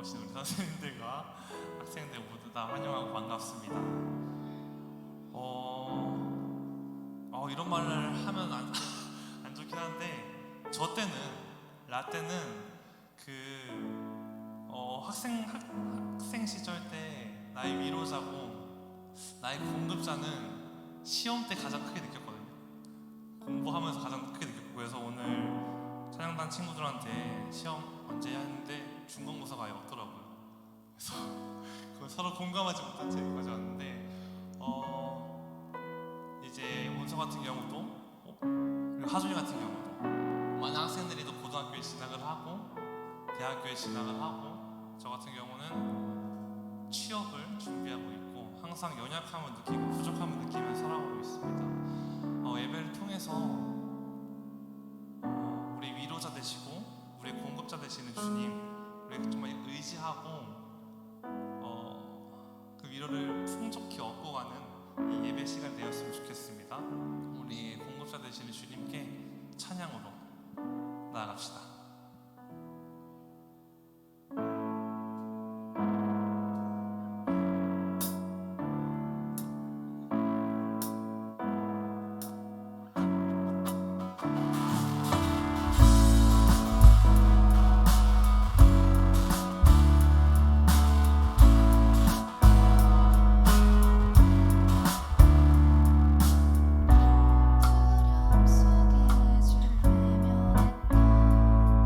오신 우리 선생님들과 학생들 모두 다 환영하고 반갑습니다. 이런 말을 하면 안 좋긴 한데 저 때는 라떼는 학생 시절 때 나의 위로자고 나의 공급자는 시험 때 가장 크게 느꼈거든요. 공부하면서 가장 크게 느꼈고, 그래서 오늘 찬양단 친구들한테 시험 언제 했는데 중간고사가 아예 없더라고요. 그래서 그걸 서로 공감하지 못한 채 가져왔는데 이제 원서 같은 경우도 그리고 하준이 같은 경우도 많은 학생들이 또 고등학교에 진학을 하고 대학교에 진학을 하고 저 같은 경우는 취업을 준비하고 있고 항상 연약함을 느끼고 부족함을 느끼며 살아가고 있습니다. 예배를 통해서 우리 위로자 되시고 우리 공급자 되시는 주님 우리 정말 의지하고 그 위로를 풍족히 얻고 가는 이 예배 시간 되었으면 좋겠습니다. 우리 공급자 되시는 주님께 찬양으로 나아갑시다. 두려움 속에 주 외면했던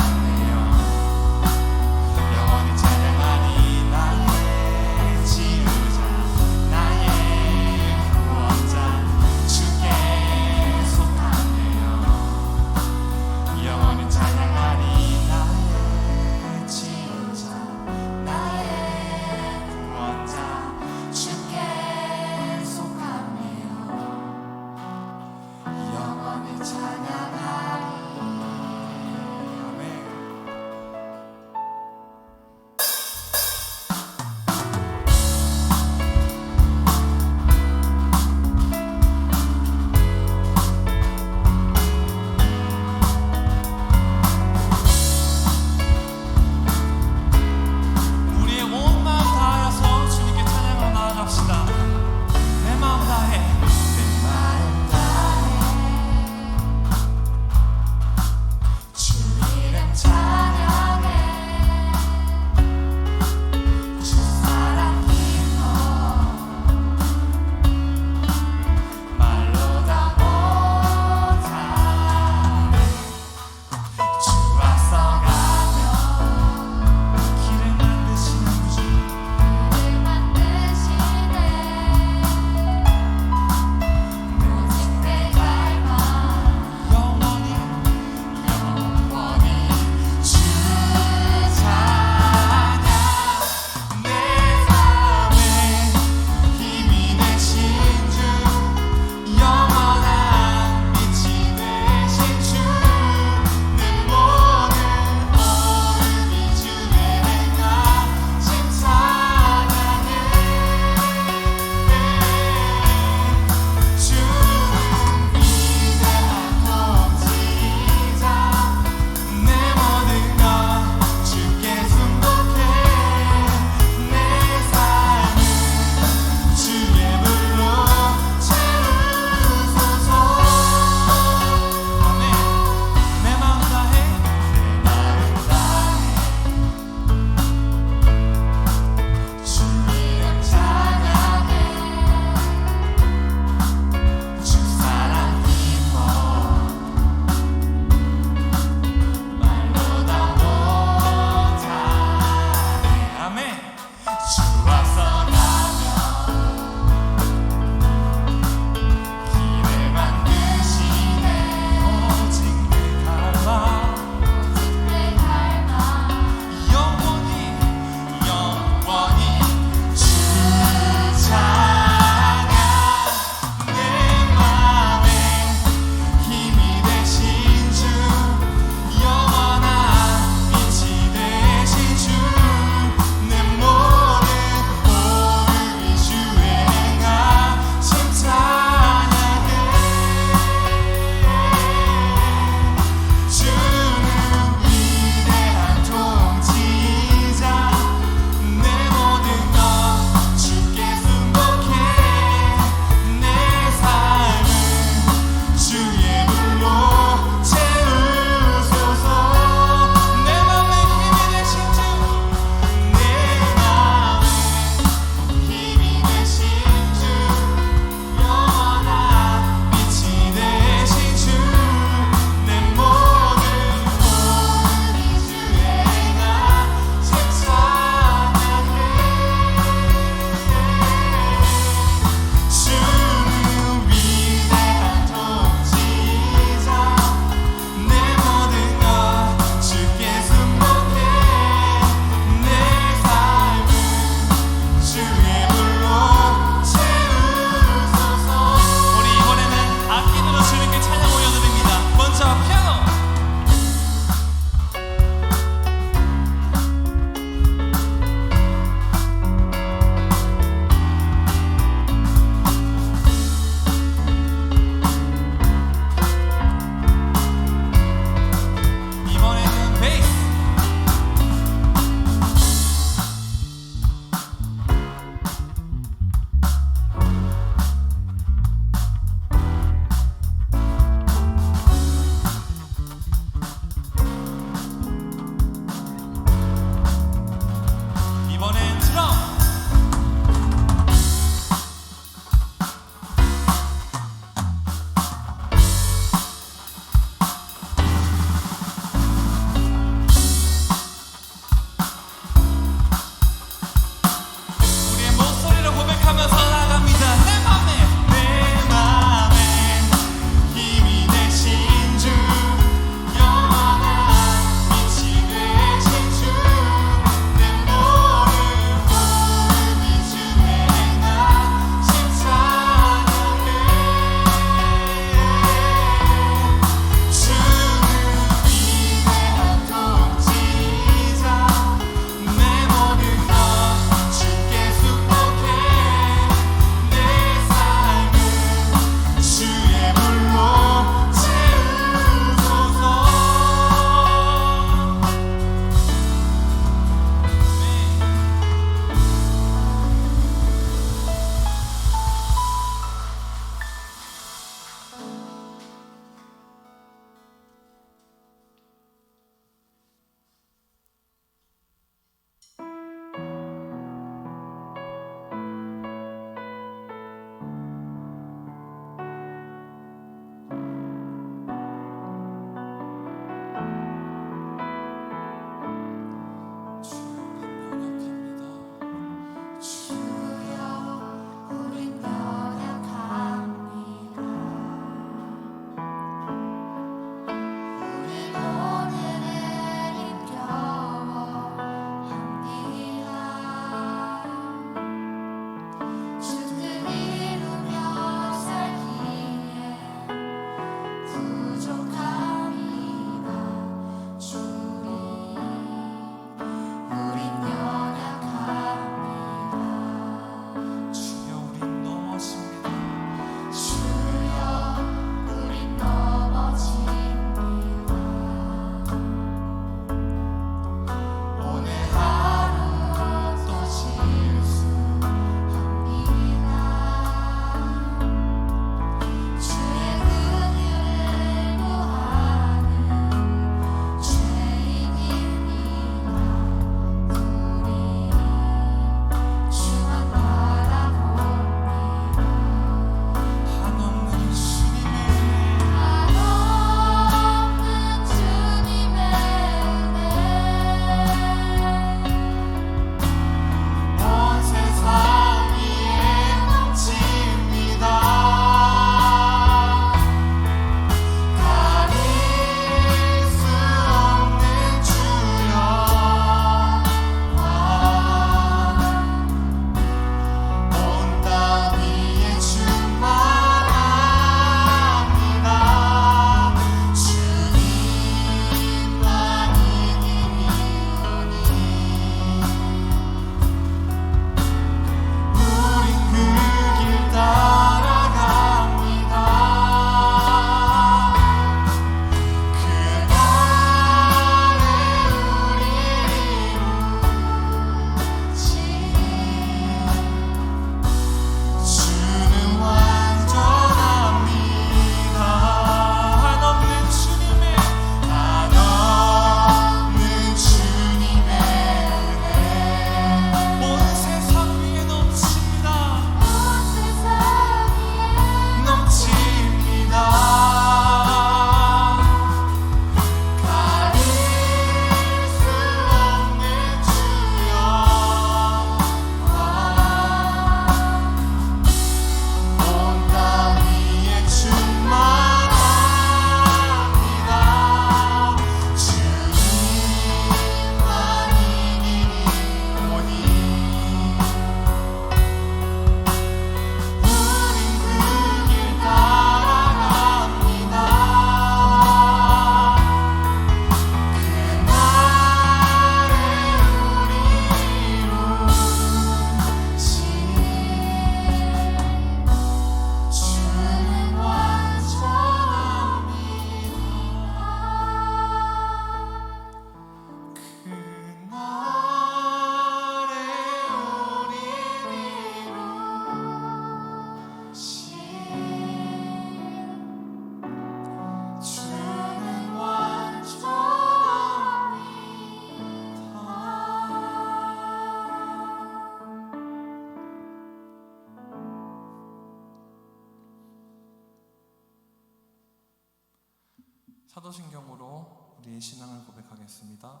사도신경으로 우리의 신앙을 고백하겠습니다.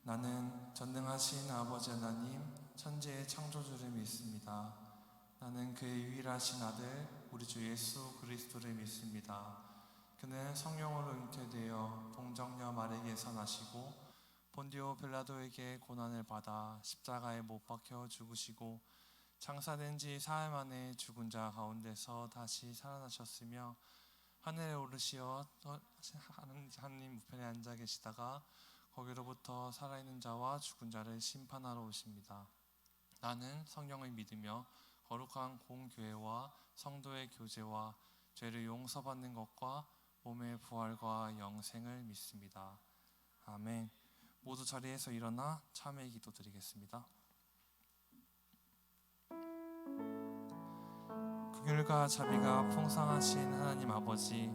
나는 전능하신 아버지 하나님, 천지의 창조주를 믿습니다. 나는 그의 유일하신 아들, 우리 주 예수 그리스도를 믿습니다. 그는 성령으로 잉태되어 동정녀 마리에게서 나시고 본디오 빌라도에게 고난을 받아 십자가에 못 박혀 죽으시고 장사된 지 사흘 만에 죽은 자 가운데서 다시 살아나셨으며 하늘에 오르시어 하나님 우편에 앉아 계시다가 거기로부터 살아있는 자와 죽은 자를 심판하러 오십니다. 나는 성령을 믿으며 거룩한 공교회와 성도의 교제와 죄를 용서받는 것과 몸의 부활과 영생을 믿습니다. 아멘. 모두 자리에서 일어나 참회의 기도 드리겠습니다. 긍휼과 자비가 풍성하신 하나님 아버지,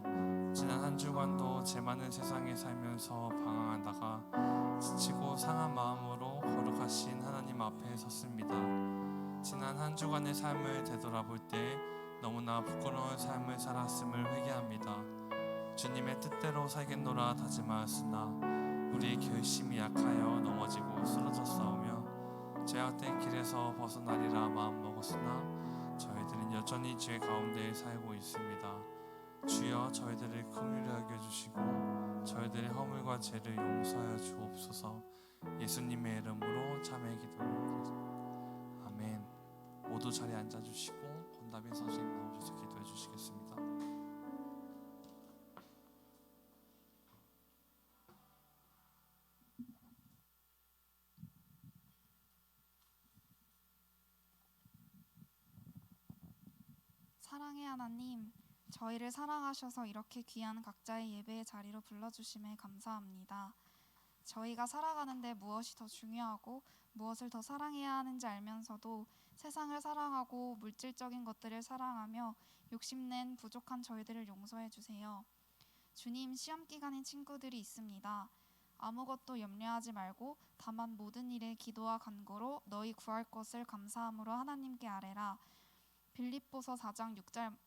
지난 한 주간도 제 많은 세상에 살면서 방황하다가 지치고 상한 마음으로 거룩하신 하나님 앞에 섰습니다. 지난 한 주간의 삶을 되돌아볼 때 너무나 부끄러운 삶을 살았음을 회개합니다. 주님의 뜻대로 살겠노라 다짐하였으나 우리의 결심이 약하여 넘어지고 쓰러졌사오며 죄악된 길에서 벗어나리라 마음먹었으나 저희들은 여전히 죄 가운데 살고 있습니다. 주여 저희들을 긍휼히 여겨주시고 저희들의 허물과 죄를 용서하여 주옵소서. 예수님의 이름으로 참회의 기도드립니다. 아멘. 모두 자리에 앉아주시고 권다빈 선생님 나오셔서 기도해 주시겠습니다. 사랑의 하나님, 저희를 사랑하셔서 이렇게 귀한 각자의 예배의 자리로 불러주심에 감사합니다. 저희가 살아가는데 무엇이 더 중요하고 무엇을 더 사랑해야 하는지 알면서도 세상을 사랑하고 물질적인 것들을 사랑하며 욕심낸 부족한 저희들을 용서해 주세요. 주님, 시험 기간인 친구들이 있습니다. 아무것도 염려하지 말고 다만 모든 일에 기도와 간구로 너희 구할 것을 감사함으로 하나님께 아뢰라. 빌립보서 4장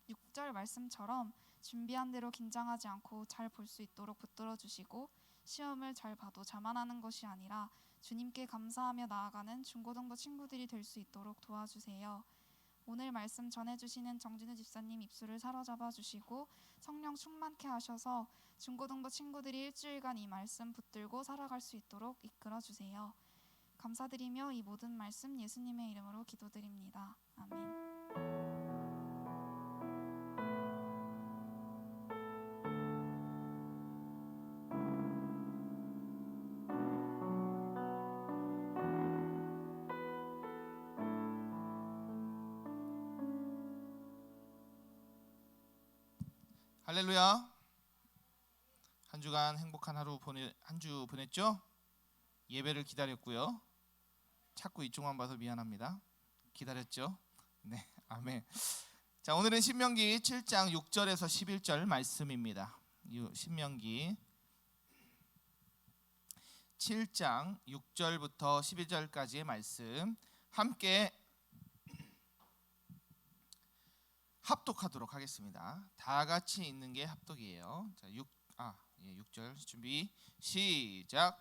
6절 말씀처럼 준비한 대로 긴장하지 않고 잘 볼 수 있도록 붙들어 주시고 시험을 잘 봐도 자만하는 것이 아니라 주님께 감사하며 나아가는 중고등부 친구들이 될 수 있도록 도와주세요. 오늘 말씀 전해주시는 정진우 집사님 입술을 사로잡아 주시고 성령 충만케 하셔서 중고등부 친구들이 일주일간 이 말씀 붙들고 살아갈 수 있도록 이끌어 주세요. 감사드리며 이 모든 말씀 예수님의 이름으로 기도드립니다. 아멘. 할렐루야. 한 주간 행복한 한 주 보냈죠? 예배를 기다렸고요. 자꾸 이쪽만 봐서 미안합니다. 기다렸죠? 네, 아멘. 자, 오늘은 신명기 7장 6절에서 11절 말씀입니다. 신명기 7장 6절부터 11절까지의 말씀 함께 합독하도록 하겠습니다. 다 같이 읽는 게 합독이에요. 자, 6절 준비 시작.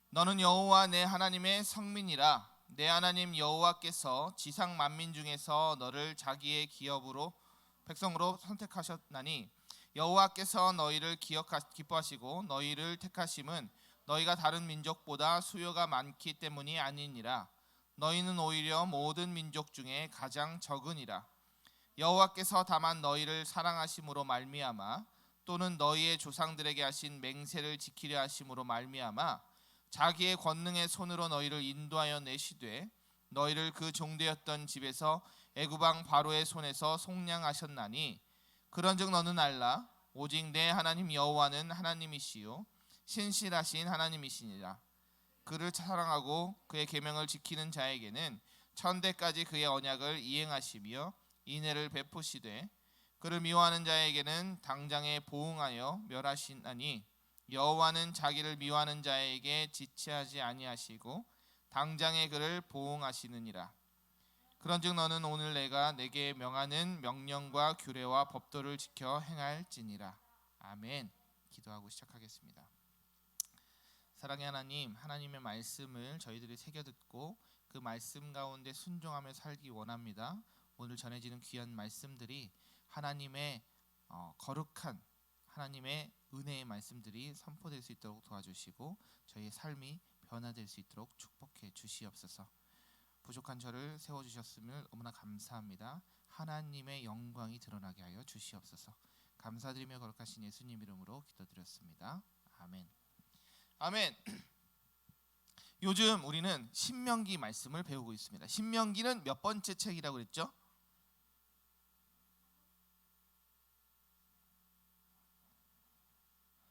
너는 여호와 내 하나님의 성민이라. 내 하나님 여호와께서 지상 만민 중에서 너를 자기의 기업으로 백성으로 선택하셨나니 여호와께서 너희를 기뻐하시고 너희를 택하심은 너희가 다른 민족보다 수요가 많기 때문이 아니니라. 너희는 오히려 모든 민족 중에 가장 적으니라. 여호와께서 다만 너희를 사랑하심으로 말미암아 또는 너희의 조상들에게 하신 맹세를 지키려 하심으로 말미암아 자기의 권능의 손으로 너희를 인도하여 내시되 너희를 그 종되었던 집에서 애굽 왕 바로의 손에서 속량하셨나니 그런즉 너는 알라. 오직 내 하나님 여호와는 하나님이시요 신실하신 하나님이시니라. 그를 사랑하고 그의 계명을 지키는 자에게는 천대까지 그의 언약을 이행하시며 인애를 베푸시되 그를 미워하는 자에게는 당장에 보응하여 멸하시나니 여호와는 자기를 미워하는 자에게 지체하지 아니하시고 당장에 그를 보응하시느니라. 그런즉 너는 오늘 내가 내게 명하는 명령과 규례와 법도를 지켜 행할지니라. 아멘. 기도하고 시작하겠습니다. 사랑의 하나님, 하나님의 말씀을 저희들이 새겨 듣고 그 말씀 가운데 순종하며 살기 원합니다. 오늘 전해지는 귀한 말씀들이 하나님의 거룩한 하나님의 은혜의 말씀들이 선포될 수 있도록 도와주시고 저희의 삶이 변화될 수 있도록 축복해 주시옵소서. 부족한 저를 세워주셨음을 너무나 감사합니다. 하나님의 영광이 드러나게 하여 주시옵소서. 감사드리며 거룩하신 예수님 이름으로 기도드렸습니다. 아멘. 아멘. 요즘 우리는 신명기 말씀을 배우고 있습니다. 신명기는 몇 번째 책이라고 그랬죠?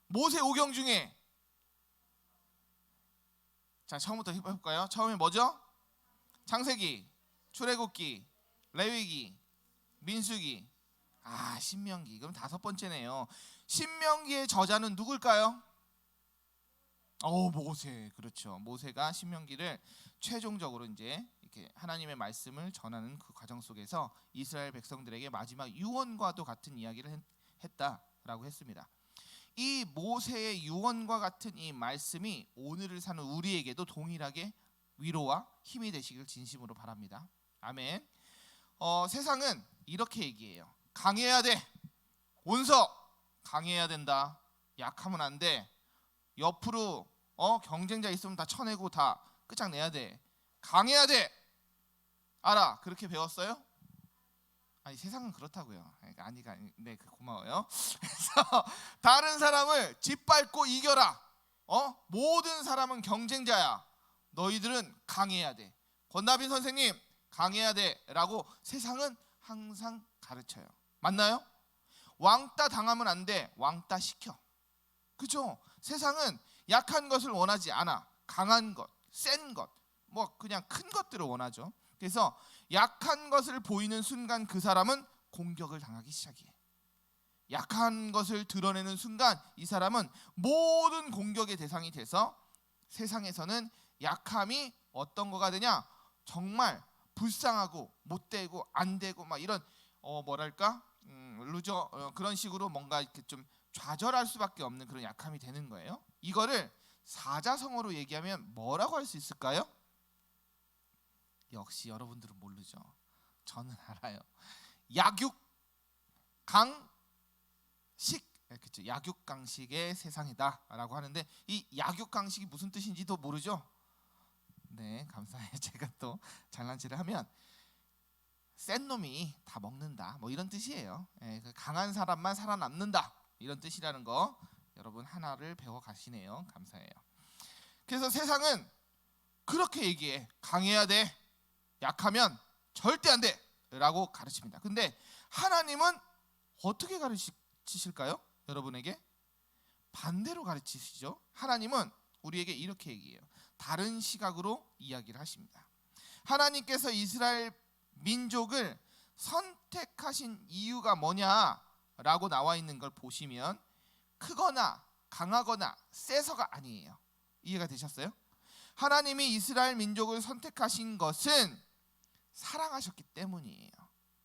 모세 오경 중에 자 처음부터 해볼까요? 처음에 뭐죠? 창세기, 출애굽기, 레위기, 민수기, 신명기. 그럼 5번째네요. 신명기의 저자는 누굴까요? 모세. 그렇죠. 모세가 신명기를 최종적으로 이제 이렇게 하나님의 말씀을 전하는 그 과정 속에서 이스라엘 백성들에게 마지막 유언과도 같은 이야기를 했다라고 했습니다. 이 모세의 유언과 같은 이 말씀이 오늘을 사는 우리에게도 동일하게 위로와 힘이 되시길 진심으로 바랍니다. 아멘. 세상은 이렇게 얘기해요. 강해야 돼. 온서 강해야 된다. 약하면 안 돼. 옆으로 경쟁자 있으면 다 쳐내고 다 끝장내야 돼. 강해야 돼. 알아. 그렇게 배웠어요? 아니 세상은 그렇다고요. 네, 고마워요. 그래서 다른 사람을 짓밟고 이겨라. 모든 사람은 경쟁자야. 너희들은 강해야 돼. 권나빈 선생님 강해야 돼라고 세상은 항상 가르쳐요. 맞나요? 왕따 당하면 안 돼. 왕따 시켜. 그죠? 세상은 약한 것을 원하지 않아. 강한 것, 센 것, 그냥 큰 것들을 원하죠. 그래서 약한 것을 보이는 순간 그 사람은 공격을 당하기 시작해. 약한 것을 드러내는 순간 이 사람은 모든 공격의 대상이 돼서 세상에서는 약함이 어떤 거가 되냐? 정말 불쌍하고 못되고 안 되고 막 이런 루저 그런 식으로 뭔가 이렇게 좀 좌절할 수밖에 없는 그런 약함이 되는 거예요. 이거를 사자성어로 얘기하면 뭐라고 할 수 있을까요? 역시 여러분들은 모르죠. 저는 알아요. 약육강식. 그렇죠. 약육강식의 세상이다라고 하는데 이 약육강식이 무슨 뜻인지도 모르죠. 네, 감사해요. 제가 또 장난질을 하면 센 놈이 다 먹는다 이런 뜻이에요. 강한 사람만 살아남는다 이런 뜻이라는 거 여러분 하나를 배워 가시네요. 감사해요. 그래서 세상은 그렇게 얘기해. 강해야 돼. 약하면 절대 안 돼 라고 가르칩니다. 근데 하나님은 어떻게 가르치실까요? 여러분에게 반대로 가르치시죠. 하나님은 우리에게 이렇게 얘기해요. 다른 시각으로 이야기를 하십니다. 하나님께서 이스라엘 민족을 선택하신 이유가 뭐냐라고 나와 있는 걸 보시면 크거나 강하거나 세서가 아니에요. 이해가 되셨어요? 하나님이 이스라엘 민족을 선택하신 것은 사랑하셨기 때문이에요.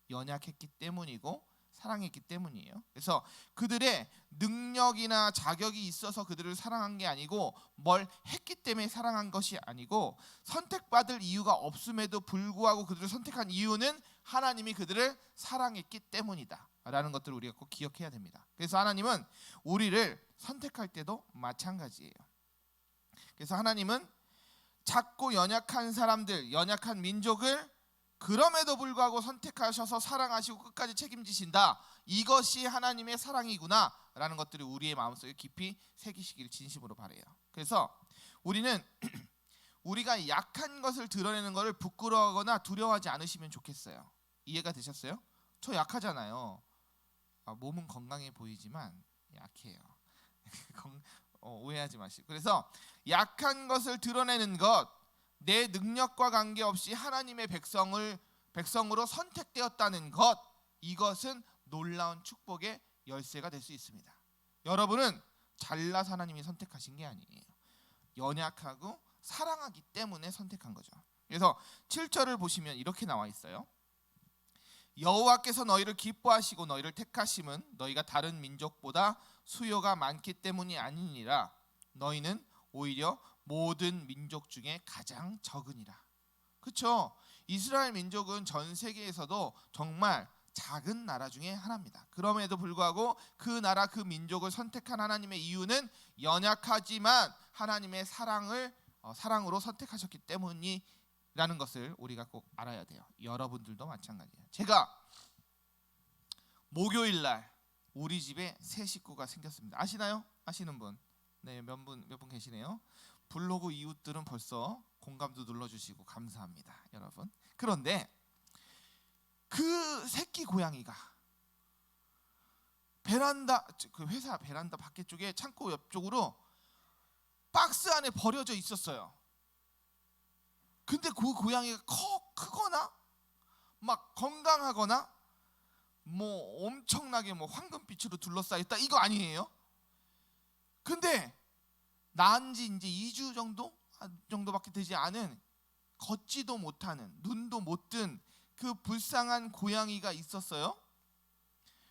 연약했기 때문이고 사랑했기 때문이에요. 그래서 그들의 능력이나 자격이 있어서 그들을 사랑한 게 아니고 뭘 했기 때문에 사랑한 것이 아니고 선택받을 이유가 없음에도 불구하고 그들을 선택한 이유는 하나님이 그들을 사랑했기 때문이다 라는 것들을 우리가 꼭 기억해야 됩니다. 그래서 하나님은 우리를 선택할 때도 마찬가지예요. 그래서 하나님은 작고 연약한 사람들, 연약한 민족을 그럼에도 불구하고 선택하셔서 사랑하시고 끝까지 책임지신다. 이것이 하나님의 사랑이구나 라는 것들을 우리의 마음속에 깊이 새기시길 진심으로 바라요. 그래서 우리는 우리가 약한 것을 드러내는 것을 부끄러워하거나 두려워하지 않으시면 좋겠어요. 이해가 되셨어요? 저 약하잖아요. 몸은 건강해 보이지만 약해요. 오해하지 마시고. 그래서 약한 것을 드러내는 것, 내 능력과 관계없이 하나님의 백성으로 선택되었다는 것, 이것은 놀라운 축복의 열쇠가 될 수 있습니다. 여러분은 잘나서 하나님이 선택하신 게 아니에요. 연약하고 사랑하기 때문에 선택한 거죠. 그래서 7절을 보시면 이렇게 나와 있어요. 여호와께서 너희를 기뻐하시고 너희를 택하심은 너희가 다른 민족보다 수요가 많기 때문이 아니니라. 너희는 오히려 모든 민족 중에 가장 적으니라. 그렇죠? 이스라엘 민족은 전 세계에서도 정말 작은 나라 중에 하나입니다. 그럼에도 불구하고 그 나라 그 민족을 선택한 하나님의 이유는 연약하지만 하나님의 사랑으로 선택하셨기 때문이라는 것을 우리가 꼭 알아야 돼요. 여러분들도 마찬가지예요. 제가 목요일 날 우리 집에 새 식구가 생겼습니다. 아시나요? 아시는 분? 네, 몇 분 계시네요. 블로그 이웃들은 벌써 공감도 눌러주시고 감사합니다, 여러분. 그런데 그 새끼 고양이가 그 회사 베란다 밖에 쪽에 창고 옆쪽으로 박스 안에 버려져 있었어요. 근데 그 고양이가 크거나 막 건강하거나 뭐 엄청나게 뭐 황금빛으로 둘러싸였다 이거 아니에요. 근데 낳은 지 이제 2주 정도밖에 되지 않은 걷지도 못하는 눈도 못 뜬 그 불쌍한 고양이가 있었어요.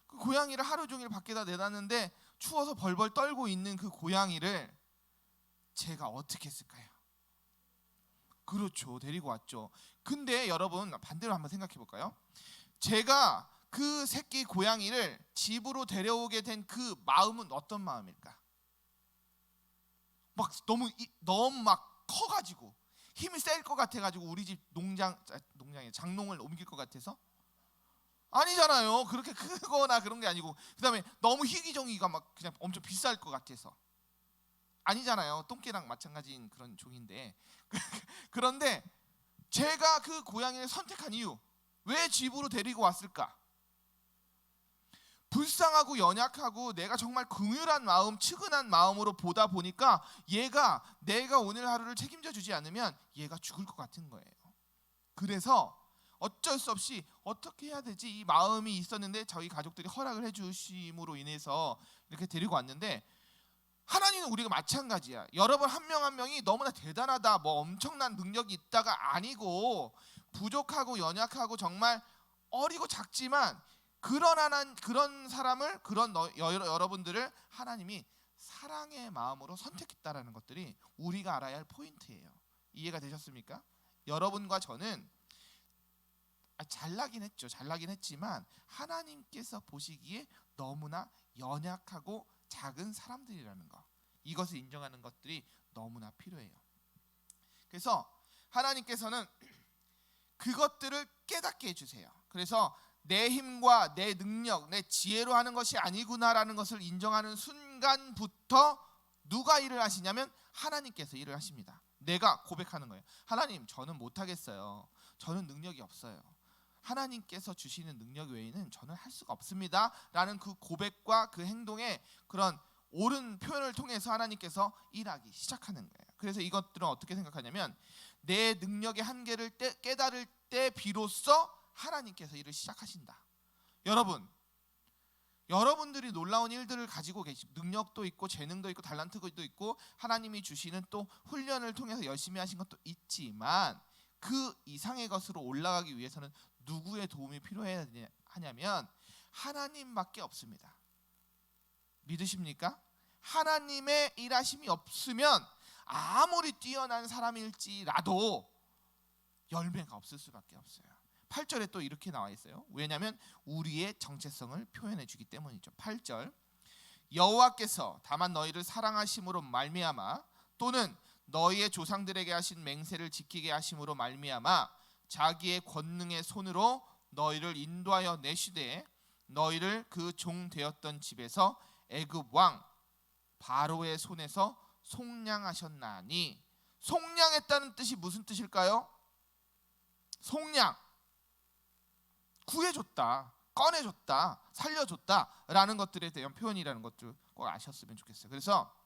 그 고양이를 하루 종일 밖에다 내놨는데 추워서 벌벌 떨고 있는 그 고양이를 제가 어떻게 했을까요? 그렇죠, 데리고 왔죠. 근데 여러분 반대로 한번 생각해 볼까요? 제가 그 새끼 고양이를 집으로 데려오게 된 그 마음은 어떤 마음일까? 막 너무 막 커가지고 힘이 셀 것 같아가지고 우리 집 농장에 장롱을 옮길 것 같아서? 아니잖아요. 그렇게 크거나 그런 게 아니고, 그 다음에 너무 희귀종이가 막 그냥 엄청 비쌀 것 같아서 아니잖아요. 똥개랑 마찬가지인 그런 종인데 그런데 제가 그 고양이를 선택한 이유, 왜 집으로 데리고 왔을까? 불쌍하고 연약하고 내가 정말 긍휼한 마음, 측은한 마음으로 보다 보니까 얘가 내가 오늘 하루를 책임져 주지 않으면 얘가 죽을 것 같은 거예요. 그래서 어쩔 수 없이 어떻게 해야 되지? 이 마음이 있었는데 저희 가족들이 허락을 해주심으로 인해서 이렇게 데리고 왔는데, 하나님은 우리가 마찬가지야. 여러분 한 명 한 명이 너무나 대단하다, 뭐 엄청난 능력이 있다가 아니고, 부족하고 연약하고 정말 어리고 작지만 그런 사람을, 여러분들을 하나님이 사랑의 마음으로 선택했다라는 것들이 우리가 알아야 할 포인트예요. 이해가 되셨습니까? 여러분과 저는 잘나긴 했지만 하나님께서 보시기에 너무나 연약하고 작은 사람들이라는 거, 이것을 인정하는 것들이 너무나 필요해요. 그래서 하나님께서는 그것들을 깨닫게 해주세요. 그래서 내 힘과 내 능력, 내 지혜로 하는 것이 아니구나라는 것을 인정하는 순간부터 누가 일을 하시냐면 하나님께서 일을 하십니다. 내가 고백하는 거예요. 하나님, 저는 못하겠어요. 저는 능력이 없어요. 하나님께서 주시는 능력 외에는 저는 할 수가 없습니다 라는 그 고백과 그 행동의 그런 옳은 표현을 통해서 하나님께서 일하기 시작하는 거예요. 그래서 이것들은 어떻게 생각하냐면, 내 능력의 한계를 깨달을 때 비로소 하나님께서 일을 시작하신다. 여러분들이 놀라운 일들을 가지고 능력도 있고 재능도 있고 달란트도 있고 하나님이 주시는 또 훈련을 통해서 열심히 하신 것도 있지만, 그 이상의 것으로 올라가기 위해서는 누구의 도움이 필요해야 하냐면 하나님밖에 없습니다. 믿으십니까? 하나님의 일하심이 없으면 아무리 뛰어난 사람일지라도 열매가 없을 수밖에 없어요. 8절에 또 이렇게 나와 있어요. 왜냐하면 우리의 정체성을 표현해 주기 때문이죠. 8절, 여호와께서 다만 너희를 사랑하심으로 말미암아 또는 너희의 조상들에게 하신 맹세를 지키게 하심으로 말미암아 자기의 권능의 손으로 너희를 인도하여 내시되 너희를 그 종 되었던 집에서 애굽 왕 바로의 손에서 속량하셨나니. 속량했다는 뜻이 무슨 뜻일까요? 속량, 구해줬다, 꺼내줬다, 살려줬다라는 것들에 대한 표현이라는 것들 꼭 아셨으면 좋겠어요. 그래서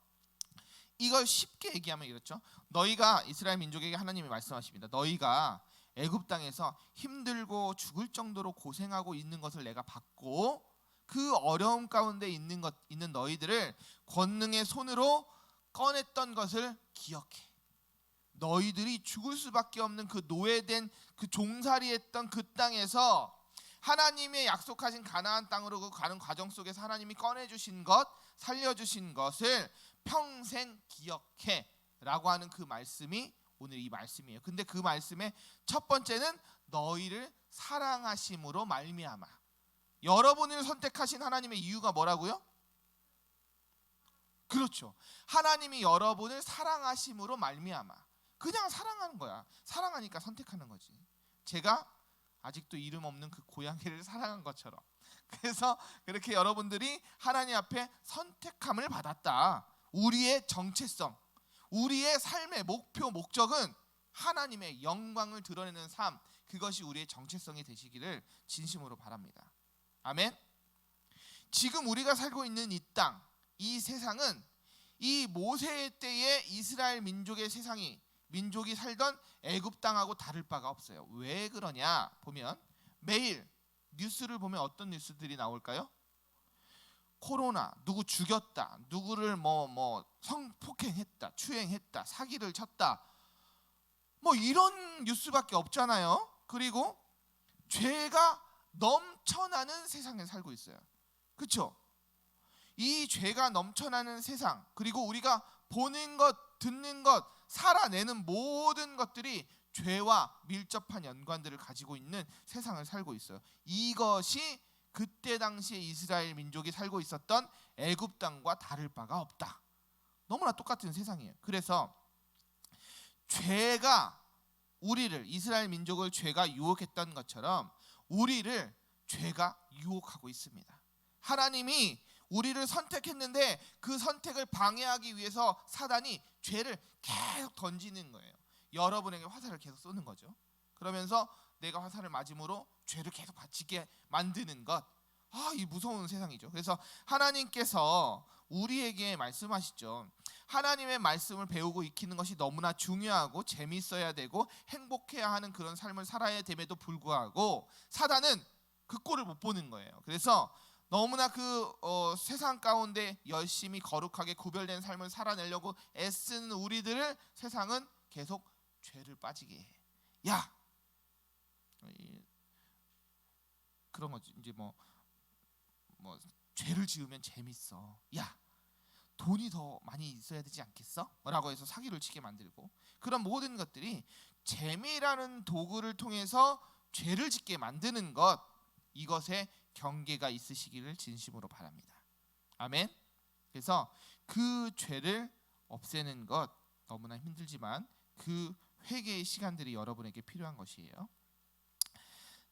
이걸 쉽게 얘기하면 이렇죠. 너희가, 이스라엘 민족에게 하나님이 말씀하십니다. 너희가 애굽 땅에서 힘들고 죽을 정도로 고생하고 있는 것을 내가 봤고, 그 어려움 가운데 있는 너희들을 권능의 손으로 꺼냈던 것을 기억해. 너희들이 죽을 수밖에 없는 그 노예된 그 종살이했던 그 땅에서 하나님의 약속하신 가나안 땅으로 가는 과정 속에서 하나님이 꺼내주신 것, 살려주신 것을 평생 기억해 라고 하는 그 말씀이 오늘 이 말씀이에요. 근데 그 말씀의 첫 번째는 너희를 사랑하심으로 말미암아. 여러분을 선택하신 하나님의 이유가 뭐라고요? 그렇죠. 하나님이 여러분을 사랑하심으로 말미암아. 그냥 사랑하는 거야. 사랑하니까 선택하는 거지. 제가 아직도 이름 없는 그 고양이를 사랑한 것처럼. 그래서 그렇게 여러분들이 하나님 앞에 선택함을 받았다. 우리의 정체성, 우리의 삶의 목표, 목적은 하나님의 영광을 드러내는 삶, 그것이 우리의 정체성이 되시기를 진심으로 바랍니다. 아멘. 지금 우리가 살고 있는 이 땅, 이 세상은 이 모세의 때의 이스라엘 민족의 세상이, 민족이 살던 애굽 땅하고 다를 바가 없어요. 왜 그러냐 보면 매일 뉴스를 보면 어떤 뉴스들이 나올까요? 코로나, 누구 죽였다, 누구를 성폭행했다, 추행했다, 사기를 쳤다, 이런 뉴스밖에 없잖아요. 그리고 죄가 넘쳐나는 세상에 살고 있어요. 그렇죠? 이 죄가 넘쳐나는 세상, 그리고 우리가 보는 것, 듣는 것, 살아내는 모든 것들이 죄와 밀접한 연관들을 가지고 있는 세상을 살고 있어요. 이것이 그때 당시에 이스라엘 민족이 살고 있었던 애굽 땅과 다를 바가 없다. 너무나 똑같은 세상이에요. 그래서 죄가 우리를, 이스라엘 민족을 죄가 유혹했던 것처럼 우리를 죄가 유혹하고 있습니다. 하나님이 우리를 선택했는데 그 선택을 방해하기 위해서 사단이 죄를 계속 던지는 거예요. 여러분에게 화살을 계속 쏘는 거죠. 그러면서 내가 화살을 맞음으로 죄를 계속 바치게 만드는 것. 이 무서운 세상이죠. 그래서 하나님께서 우리에게 말씀하시죠. 하나님의 말씀을 배우고 익히는 것이 너무나 중요하고 재미있어야 되고 행복해야 하는 그런 삶을 살아야 됨에도 불구하고 사단은 그 꼴을 못 보는 거예요. 그래서 너무나 세상 가운데 열심히 거룩하게 구별된 삶을 살아내려고 애쓰는 우리들을 세상은 계속 죄를 빠지게 해. 야, 그런 거지. 이제 죄를 지으면 재밌어. 야, 돈이 더 많이 있어야 되지 않겠어? 라고 해서 사기를 치게 만들고, 그런 모든 것들이 재미라는 도구를 통해서 죄를 짓게 만드는 것, 이것에 경계가 있으시기를 진심으로 바랍니다. 아멘. 그래서 그 죄를 없애는 것 너무나 힘들지만 그 회개의 시간들이 여러분에게 필요한 것이에요.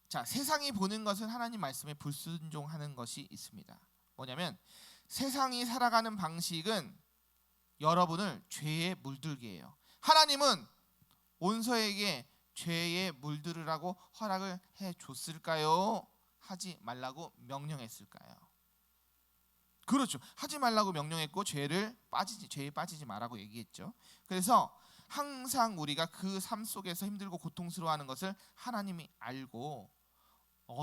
자, 세상이 보는 것은 하나님 말씀에 불순종하는 것이 있습니다. 뭐냐면 세상이 살아가는 방식은 여러분을 죄에 물들게 해요. 하나님은 온서에게 죄에 물들으라고 허락을 해줬을까요? 하지 말라고 명령했을까요? 그렇죠. 하지 말라고 명령했고 죄에 빠지지 말라고 얘기했죠. 그래서 항상 우리가 그 삶 속에서 힘들고 고통스러워하는 것을 하나님이 알고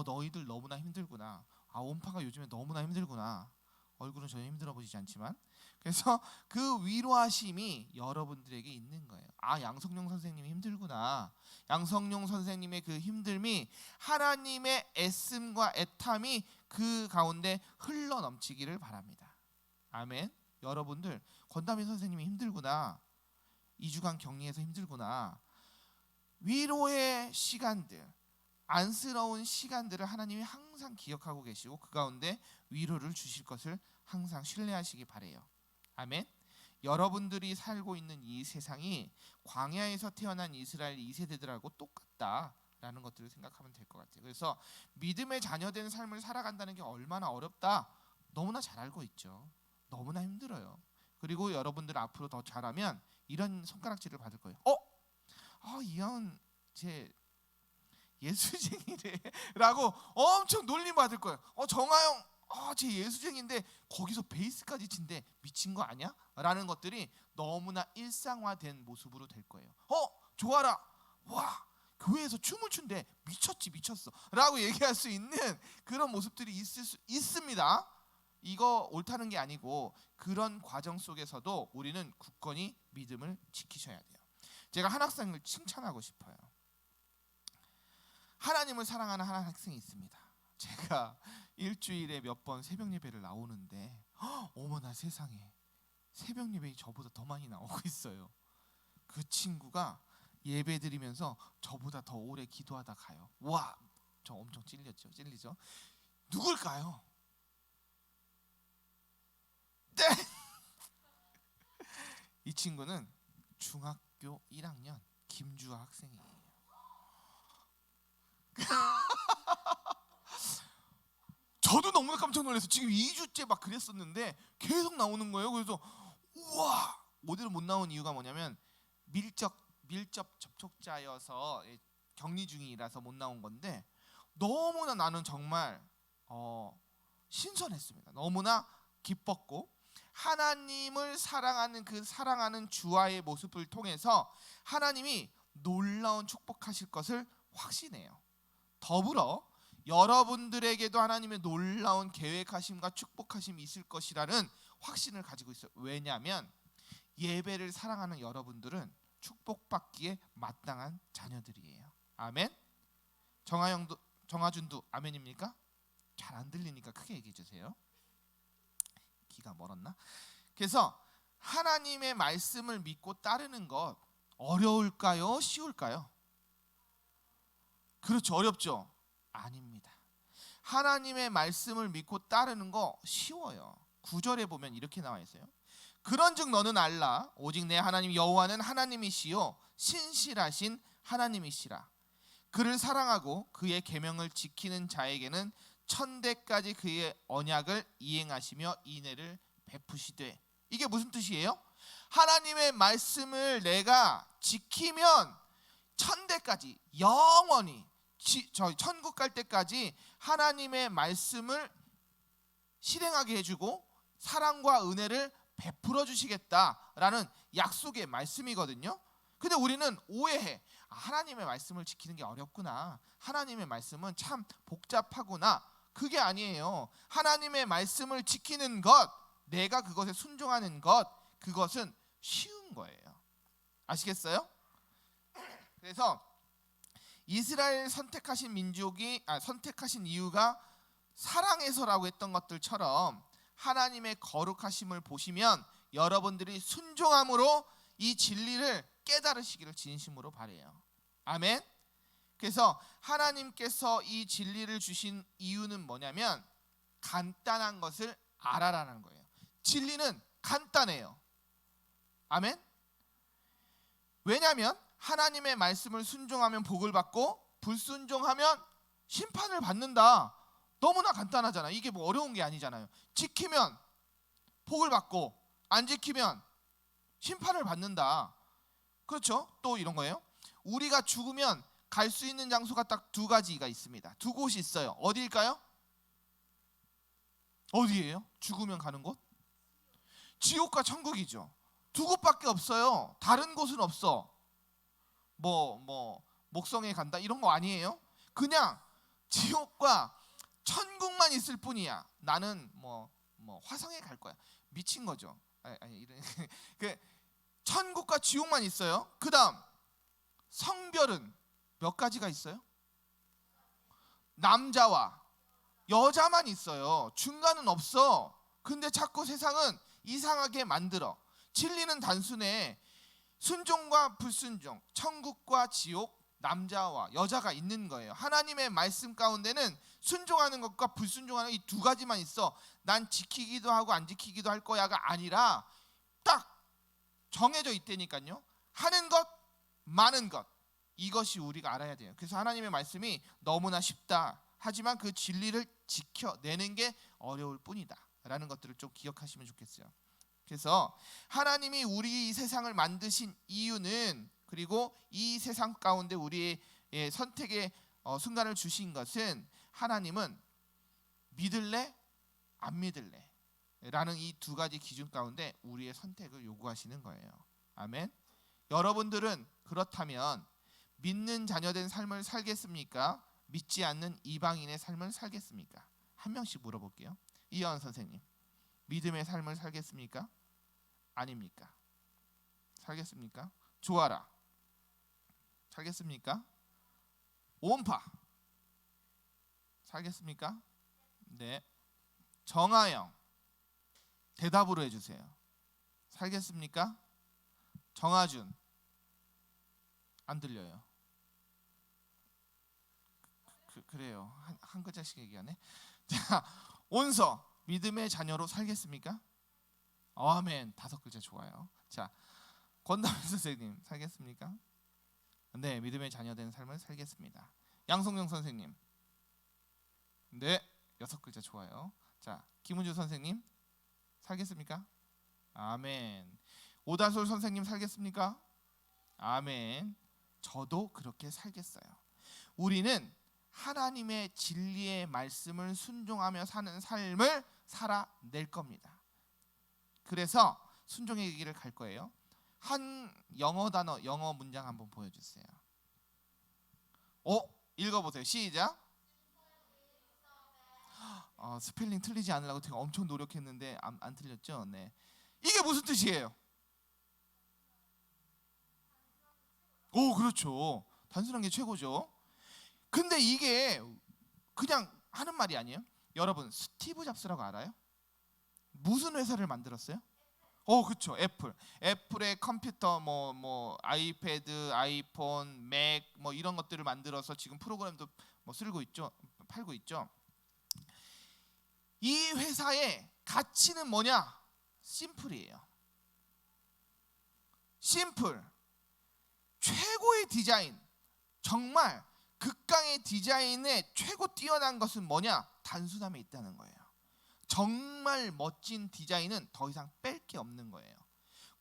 너희들 너무나 힘들구나. 온파가 요즘에 너무나 힘들구나. 얼굴은 전혀 힘들어 보이지 않지만, 그래서 그 위로하심이 여러분들에게 있는 거예요. 양성룡 선생님이 힘들구나. 양성룡 선생님의 그 힘듦이 하나님의 애씀과 애탐이 그 가운데 흘러 넘치기를 바랍니다. 아멘. 여러분들, 권다민 선생님이 힘들구나. 2주간 격리해서 힘들구나. 위로의 시간들, 안쓰러운 시간들을 하나님이 항상 기억하고 계시고 그 가운데 위로를 주실 것을 항상 신뢰하시기 바래요. 아멘. 여러분들이 살고 있는 이 세상이 광야에서 태어난 이스라엘 2세대들하고 똑같다라는 것들을 생각하면 될 것 같아요. 그래서 믿음의 자녀된 삶을 살아간다는 게 얼마나 어렵다 너무나 잘 알고 있죠. 너무나 힘들어요. 그리고 여러분들 앞으로 더 잘하면 이런 손가락질을 받을 거예요. 이형 제 예수쟁이래 라고 엄청 놀림받을 거예요. 정하영 제 예수쟁인데 거기서 베이스까지 친대, 미친 거 아니야? 라는 것들이 너무나 일상화된 모습으로 될 거예요. 좋아라, 와 교회에서 춤을 춘대, 미쳤어 라고 얘기할 수 있는 그런 모습들이 있을 수 있습니다. 이거 옳다는 게 아니고 그런 과정 속에서도 우리는 굳건히 믿음을 지키셔야 돼요. 제가 한 학생을 칭찬하고 싶어요. 하나님을 사랑하는 한 학생이 있습니다. 제가 일주일에 몇 번 새벽 예배를 나오는데 어머나 세상에 새벽 예배에 저보다 더 많이 나오고 있어요. 그 친구가 예배 드리면서 저보다 더 오래 기도하다 가요. 와, 저 엄청 찔리죠. 누굴까요? 네. 이 친구는 중학교 1학년 김주아 학생이에요. 저도 너무나 깜짝 놀라서 지금 2주째 막 그랬었는데 계속 나오는 거예요. 그래서 우와, 오늘은 못 나온 이유가 뭐냐면 밀접 접촉자여서 격리 중이라서 못 나온 건데 너무나 나는 정말 신선했습니다. 너무나 기뻤고 하나님을 사랑하는 그 사랑하는 주아의 모습을 통해서 하나님이 놀라운 축복하실 것을 확신해요. 더불어 여러분들에게도 하나님의 놀라운 계획하심과 축복하심이 있을 것이라는 확신을 가지고 있어요. 왜냐하면 예배를 사랑하는 여러분들은 축복받기에 마땅한 자녀들이에요. 아멘. 정하준도 아멘입니까? 잘 안 들리니까 크게 얘기해 주세요. 귀가 멀었나? 그래서 하나님의 말씀을 믿고 따르는 것 어려울까요? 쉬울까요? 그렇죠. 어렵죠? 아닙니다. 하나님의 말씀을 믿고 따르는 거 쉬워요. 9절에 보면 이렇게 나와 있어요. 그런즉 너는 알라 오직 내 하나님 여호와는 하나님이시요 신실하신 하나님이시라. 그를 사랑하고 그의 계명을 지키는 자에게는 천대까지 그의 언약을 이행하시며 인애를 베푸시되. 이게 무슨 뜻이에요? 하나님의 말씀을 내가 지키면 천대까지 영원히 저희 천국 갈 때까지 하나님의 말씀을 실행하게 해주고 사랑과 은혜를 베풀어 주시겠다라는 약속의 말씀이거든요. 근데 우리는 오해해. 하나님의 말씀을 지키는 게 어렵구나. 하나님의 말씀은 참 복잡하구나. 그게 아니에요. 하나님의 말씀을 지키는 것, 내가 그것에 순종하는 것, 그것은 쉬운 거예요. 아시겠어요? 그래서 이스라엘 선택하신 민족이 선택하신 이유가 사랑해서라고 했던 것들처럼 하나님의 거룩하심을 보시면 여러분들이 순종함으로 이 진리를 깨달으시기를 진심으로 바라요. 아멘. 그래서 하나님께서 이 진리를 주신 이유는 뭐냐면 간단한 것을 알아라는 거예요. 진리는 간단해요. 아멘. 왜냐하면 하나님의 말씀을 순종하면 복을 받고 불순종하면 심판을 받는다. 너무나 간단하잖아요. 이게 뭐 어려운 게 아니잖아요. 지키면 복을 받고 안 지키면 심판을 받는다. 그렇죠? 또 이런 거예요. 우리가 죽으면 갈 수 있는 장소가 딱 두 가지가 있습니다. 두 곳이 있어요. 어디일까요? 어디예요? 죽으면 가는 곳? 지옥과 천국이죠. 두 곳밖에 없어요. 다른 곳은 없어. 목성에 간다 이런 거 아니에요. 그냥 지옥과 천국만 있을 뿐이야. 나는 화성에 갈 거야. 미친 거죠. 이런 그 천국과 지옥만 있어요. 그다음 성별은 몇 가지가 있어요? 남자와 여자만 있어요. 중간은 없어. 근데 자꾸 세상은 이상하게 만들어. 진리는 단순해. 순종과 불순종, 천국과 지옥, 남자와 여자가 있는 거예요. 하나님의 말씀 가운데는 순종하는 것과 불순종하는 이 두 가지만 있어. 난 지키기도 하고 안 지키기도 할 거야가 아니라 딱 정해져 있다니까요. 하는 것, 마는 것. 이것이 우리가 알아야 돼요. 그래서 하나님의 말씀이 너무나 쉽다. 하지만 그 진리를 지켜내는 게 어려울 뿐이다. 라는 것들을 좀 기억하시면 좋겠어요. 그래서 하나님이 우리 이 세상을 만드신 이유는, 그리고 이 세상 가운데 우리의 선택의 순간을 주신 것은, 하나님은 믿을래 안 믿을래 라는 이 두 가지 기준 가운데 우리의 선택을 요구하시는 거예요. 아멘. 여러분들은 그렇다면 믿는 자녀된 삶을 살겠습니까? 믿지 않는 이방인의 삶을 살겠습니까? 한 명씩 물어볼게요. 이하은 선생님, 믿음의 삶을 살겠습니까? 아닙니까? 살겠습니까? 조아라, 살겠습니까? 오은파, 살겠습니까? 네. 정하영 대답으로 해주세요. 살겠습니까? 정하준 안 들려요. 그래요. 한 글자씩 얘기하네. 자, 온서 믿음의 자녀로 살겠습니까? 아멘. 5글자 좋아요. 자, 권다민 선생님 살겠습니까? 네, 믿음의 자녀된 삶을 살겠습니다. 양성영 선생님. 네, 6글자 좋아요. 자, 김은주 선생님 살겠습니까? 아멘. 오다솔 선생님 살겠습니까? 아멘. 저도 그렇게 살겠어요. 우리는 하나님의 진리의 말씀을 순종하며 사는 삶을 살아낼 겁니다. 그래서 순종의 길을 갈 거예요. 한 영어 단어, 영어 문장 한번 보여주세요. 읽어보세요. 시작. 스펠링 틀리지 않으려고 제가 엄청 노력했는데 안 틀렸죠? 네. 이게 무슨 뜻이에요? 오, 그렇죠. 단순한 게 최고죠. 근데 이게 그냥 하는 말이 아니에요. 여러분, 스티브 잡스라고 알아요? 무슨 회사를 만들었어요? 그렇죠. 애플의 컴퓨터, 아이패드, 아이폰, 맥 이런 것들을 만들어서 지금 프로그램도 쓰고 있죠, 팔고 있죠. 이 회사의 가치는 뭐냐? 심플이에요. 심플. 최고의 디자인, 정말 극강의 디자인의 최고 뛰어난 것은 뭐냐? 단순함에 있다는 거예요. 정말 멋진 디자인은 더 이상 뺄 게 없는 거예요.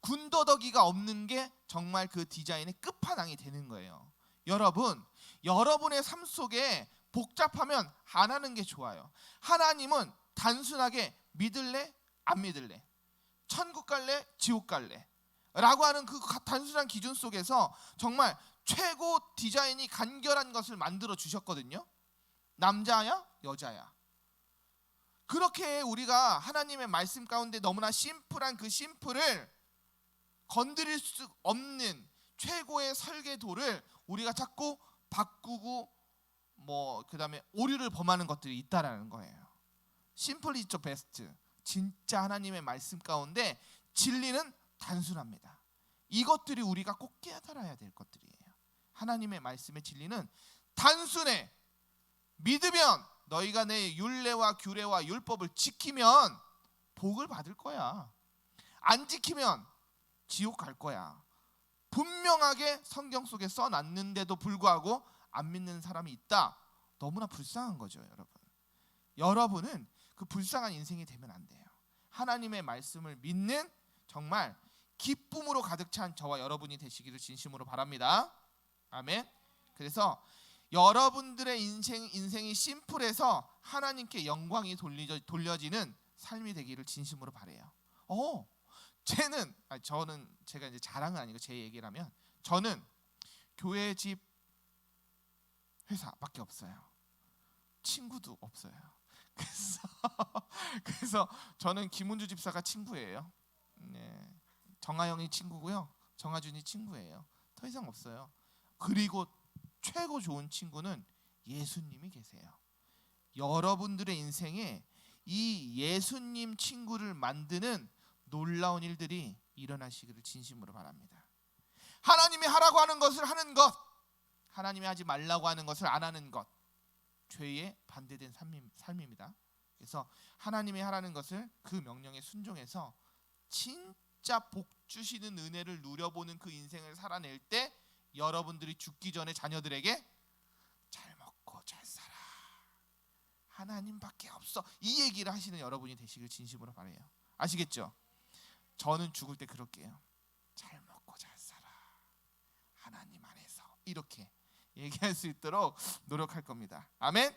군더더기가 없는 게 정말 그 디자인의 끝판왕이 되는 거예요. 여러분, 여러분의 삶 속에 복잡하면 안 하는 게 좋아요. 하나님은 단순하게 믿을래? 안 믿을래? 천국 갈래? 지옥 갈래? 라고 하는 그 단순한 기준 속에서 정말 최고 디자인이 간결한 것을 만들어 주셨거든요. 남자야? 여자야? 그렇게 우리가 하나님의 말씀 가운데 너무나 심플한 그 심플을 건드릴 수 없는 최고의 설계도를 우리가 자꾸 바꾸고 그다음에 오류를 범하는 것들이 있다라는 거예요. 심플 is the best. 진짜 하나님의 말씀 가운데 진리는 단순합니다. 이것들이 우리가 꼭 깨달아야 될 것들이에요. 하나님의 말씀의 진리는 단순해. 믿으면 너희가 내 율례와 규례와 율법을 지키면 복을 받을 거야. 안 지키면 지옥 갈 거야. 분명하게 성경 속에 써놨는데도 불구하고 안 믿는 사람이 있다. 너무나 불쌍한 거죠, 여러분. 여러분은 그 불쌍한 인생이 되면 안 돼요. 하나님의 말씀을 믿는 정말 기쁨으로 가득 찬 저와 여러분이 되시기를 진심으로 바랍니다. 아멘. 그래서 여러분들의 인생이 심플해서 하나님께 영광이 돌려지는 삶이 되기를 진심으로 바라요. 저는 제가 이제 자랑은 아니고 제 얘기라면 저는 교회, 집, 회사밖에 없어요. 친구도 없어요. 그래서 저는 김은주 집사가 친구예요. 네. 정하영이 친구고요. 정하준이 친구예요. 더 이상 없어요. 그리고 최고 좋은 친구는 예수님이 계세요. 여러분들의 인생에 이 예수님 친구를 만드는 놀라운 일들이 일어나시기를 진심으로 바랍니다. 하나님이 하라고 하는 것을 하는 것, 하나님이 하지 말라고 하는 것을 안 하는 것, 죄에 반대된 삶입니다. 그래서 하나님이 하라는 것을 그 명령에 순종해서 진짜 복 주시는 은혜를 누려보는 그 인생을 살아낼 때 여러분들이 죽기 전에 자녀들에게 잘 먹고 잘 살아, 하나님밖에 없어, 이 얘기를 하시는 여러분이 되시길 진심으로 바라요. 아시겠죠? 저는 죽을 때 그럴게요. 잘 먹고 잘 살아, 하나님 안에서, 이렇게 얘기할 수 있도록 노력할 겁니다. 아멘.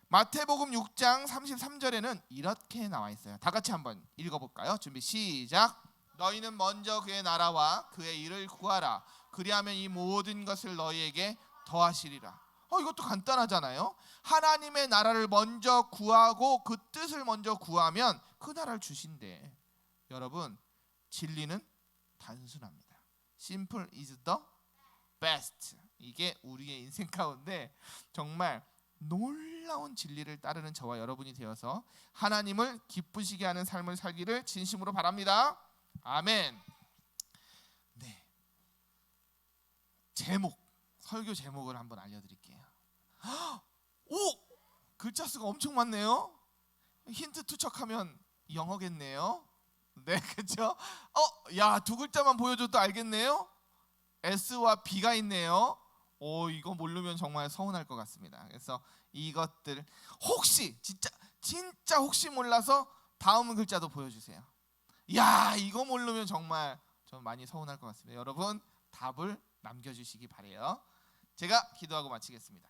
마태복음 6장 33절에는 이렇게 나와 있어요. 다 같이 한번 읽어볼까요? 준비 시작. 너희는 먼저 그의 나라와 그의 일을 구하라. 그리하면 이 모든 것을 너희에게 더하시리라. 이것도 간단하잖아요. 하나님의 나라를 먼저 구하고 그 뜻을 먼저 구하면 그 나라를 주신대. 여러분, 진리는 단순합니다. Simple is the best. 이게 우리의 인생 가운데 정말 놀라운 진리를 따르는 저와 여러분이 되어서 하나님을 기쁘시게 하는 삶을 살기를 진심으로 바랍니다. 아멘. 네. 설교 제목을 한번 알려드릴게요. 오! 글자 수가 엄청 많네요. 힌트 투척하면 영어겠네요. 네, 그렇죠? 야, 두 글자만 보여줘도 알겠네요. S와 B가 있네요. 이거 모르면 정말 서운할 것 같습니다. 그래서 이것들 혹시 진짜 혹시 몰라서 다음 글자도 보여주세요. 야, 이거 모르면 정말 좀 많이 서운할 것 같습니다. 여러분 답을 남겨주시기 바래요. 제가 기도하고 마치겠습니다.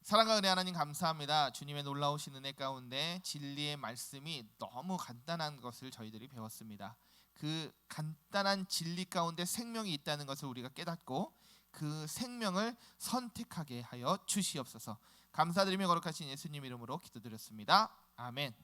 사랑과 은혜 하나님 감사합니다. 주님의 놀라우신 은혜 가운데 진리의 말씀이 너무 간단한 것을 저희들이 배웠습니다. 그 간단한 진리 가운데 생명이 있다는 것을 우리가 깨닫고 그 생명을 선택하게 하여 주시옵소서. 감사드리며 거룩하신 예수님 이름으로 기도드렸습니다. 아멘.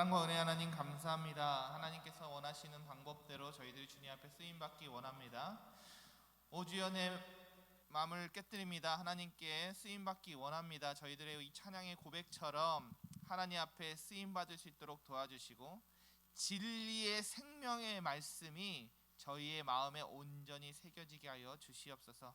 사랑과 은혜 하나님 감사합니다. 하나님께서 원하시는 방법대로 저희들이 주님 앞에 쓰임받기 원합니다. 오 주여, 내 마음을 깨뜨립니다. 하나님께 쓰임받기 원합니다. 저희들의 이 찬양의 고백처럼 하나님 앞에 쓰임받을 수 있도록 도와주시고 진리의 생명의 말씀이 저희의 마음에 온전히 새겨지게 하여 주시옵소서.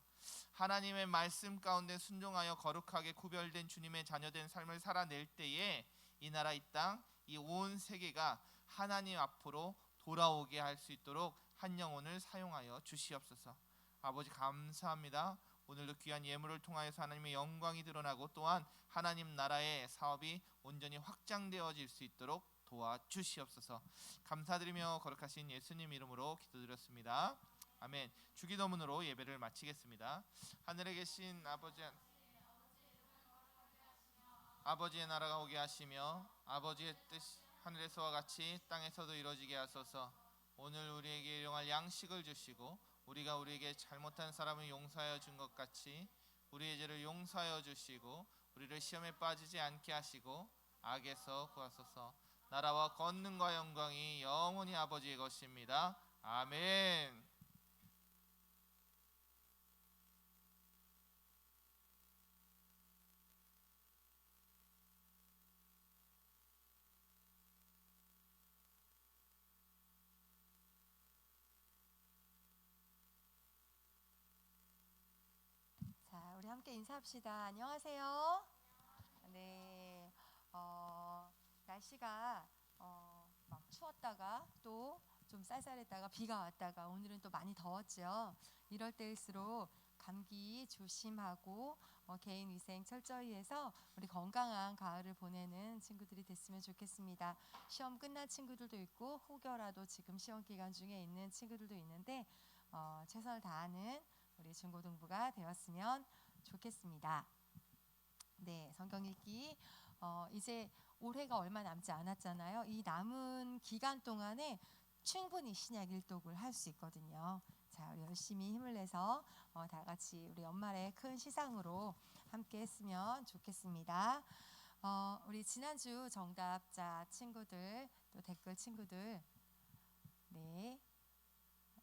하나님의 말씀 가운데 순종하여 거룩하게 구별된 주님의 자녀된 삶을 살아낼 때에 이 나라 이 땅 이 온 세계가 하나님 앞으로 돌아오게 할 수 있도록 한 영혼을 사용하여 주시옵소서. 아버지 감사합니다. 오늘도 귀한 예물을 통하여서 하나님의 영광이 드러나고 또한 하나님 나라의 사업이 온전히 확장되어질 수 있도록 도와주시옵소서. 감사드리며 거룩하신 예수님 이름으로 기도드렸습니다. 아멘. 주기도문으로 예배를 마치겠습니다. 하늘에 계신 아버지의 나라가 오게 하시며 아버지의 뜻 하늘에서와 같이 땅에서도 이루어지게 하소서. 오늘 우리에게 일용할 양식을 주시고 우리가 우리에게 잘못한 사람을 용서하여 준 것 같이 우리의 죄를 용서하여 주시고 우리를 시험에 빠지지 않게 하시고 악에서 구하소서. 나라와 권능과 영광이 영원히 아버지의 것입니다. 아멘. 자, 우리 함께 인사합시다. 안녕하세요. 네, 날씨가 막 추웠다가 또 좀 쌀쌀했다가 비가 왔다가 오늘은 또 많이 더웠죠. 이럴 때일수록 감기 조심하고 개인 위생 철저히 해서 우리 건강한 가을을 보내는 친구들이 됐으면 좋겠습니다. 시험 끝난 친구들도 있고 혹여라도 지금 시험 기간 중에 있는 친구들도 있는데 최선을 다하는 우리 중고등부가 되었으면 좋겠습니다. 네, 성경 읽기 이제 올해가 얼마 남지 않았잖아요. 이 남은 기간 동안에 충분히 신약 일독을 할 수 있거든요. 자, 우리 열심히 힘을 내서 다 같이 우리 연말에 큰 시상으로 함께 했으면 좋겠습니다. 우리 지난주 정답자 친구들 또 댓글 친구들 네,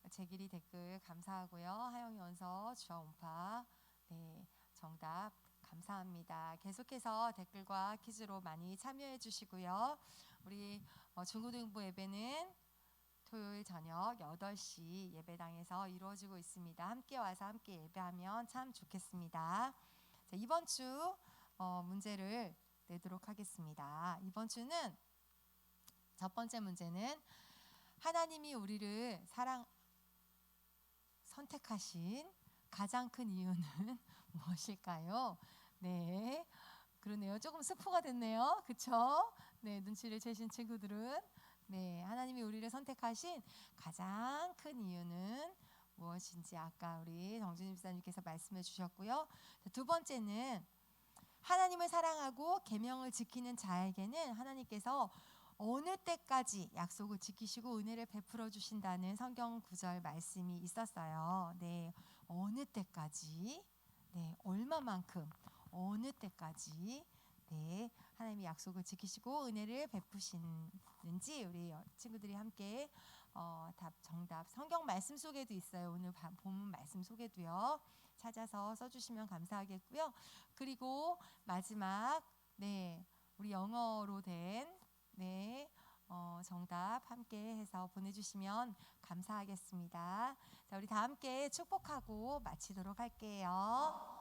제길이 댓글 감사하고요. 하영이 원서 주아온파 네, 정답 감사합니다. 계속해서 댓글과 퀴즈로 많이 참여해 주시고요. 우리 중고등부 예배는 토요일 저녁 8시 예배당에서 이루어지고 있습니다. 함께 와서 함께 예배하면 참 좋겠습니다. 자, 이번 주 문제를 내도록 하겠습니다. 이번 주는 첫 번째 문제는 하나님이 우리를 선택하신 가장 큰 이유는 무엇일까요? 네, 그러네요. 조금 스포가 됐네요. 그쵸? 네, 눈치를 채신 친구들은 네, 하나님이 우리를 선택하신 가장 큰 이유는 무엇인지 아까 우리 정준희 집사님께서 말씀해 주셨고요. 두 번째는 하나님을 사랑하고 계명을 지키는 자에게는 하나님께서 어느 때까지 약속을 지키시고 은혜를 베풀어 주신다는 성경 구절 말씀이 있었어요. 네, 어느 때까지, 네, 얼마만큼, 어느 때까지, 네, 하나님이 약속을 지키시고 은혜를 베푸시는지 우리 친구들이 함께 정답 성경 말씀 속에도 있어요. 오늘 본문 말씀 속에도요. 찾아서 써주시면 감사하겠고요. 그리고 마지막 네, 우리 영어로 된 네, 정답 함께 해서 보내주시면 감사하겠습니다. 자, 우리 다 함께 축복하고 마치도록 할게요.